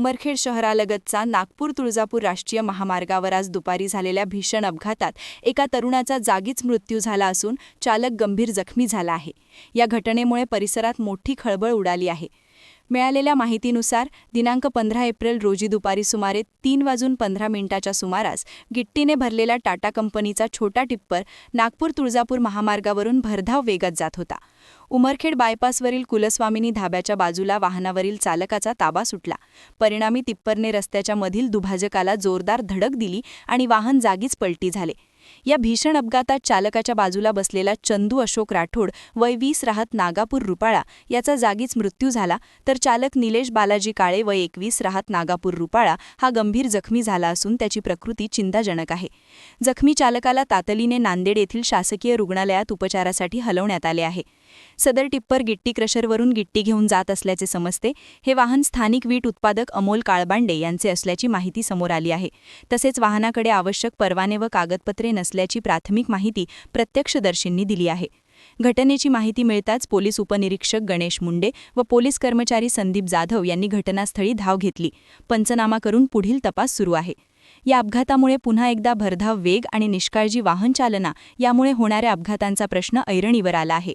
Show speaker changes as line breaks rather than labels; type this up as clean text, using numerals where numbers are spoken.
उमरखेड शहरालगतचा नागपूर-तुळजापूर राष्ट्रीय महामार्गावर आज दुपारी झालेल्या भीषण अपघातात एका तरुणाचा जागीच मृत्यू झाला असून चालक गंभीर जखमी झाला आहे. या घटनेमुळे परिसरात मोठी खळबळ उडाली आहे. मिळालेल्या माहितीनुसार दिनांक 15 एप्रिल रोजी दुपारी सुमारे 3:15 सुमारास गिट्टीने भरलेला टाटा कंपनीचा छोटा टिप्पर नागपूर-तुळजापूर महामार्गावरून भरधाव वेगात जात होता. उमरखेड बायपासवरील कुलस्वामिनी धाब्याच्या बाजूला वाहनावरील चालकाचा ताबा सुटला. परिणामी टिप्परने रस्त्याच्या मधील दुभाजकाला जोरदार धडक दिली आणि वाहन जागीच पलटी झाले. या भीषण अपघातात चालकाच्या बाजूला बसलेला चंदू अशोक राठोड वय 20 राहत नागापूर रुपाळा याचा जागीच मृत्यू झाला, तर चालक निलेश बालाजी काळे वय 21 राहत नागापूर रुपाळा हा गंभीर जखमी झाला असून त्याची प्रकृती चिंताजनक आहे. जखमी चालकाला तातडीने नांदेड येथील शासकीय रुग्णालयात उपचारासाठी हलवण्यात आले आहे. सदर टिप्पर गिट्टी क्रशरवरून गिट्टी घेऊन जात असल्याचे समजते. हे वाहन स्थानिक वीट उत्पादक अमोल काळबांडे यांचे असल्याची माहिती समोर आली आहे. तसेच वाहनाकडे आवश्यक परवाने व कागदपत्रे नसल्याची प्राथमिक माहिती प्रत्यक्षदर्शींनी दिली आहे. घटनेची माहिती मिळताच पोलीस उपनिरीक्षक गणेश मुंडे व पोलीस कर्मचारी संदीप जाधव यांनी घटनास्थळी धाव घेतली. पंचनामा करून पुढील तपास सुरू आहे. या अपघातामुळे पुन्हा एकदा भरधाव वेग आणि निष्काळजी वाहन चालना यामुळे होणाऱ्या अपघातांचा प्रश्न ऐरणीवर आला आहे.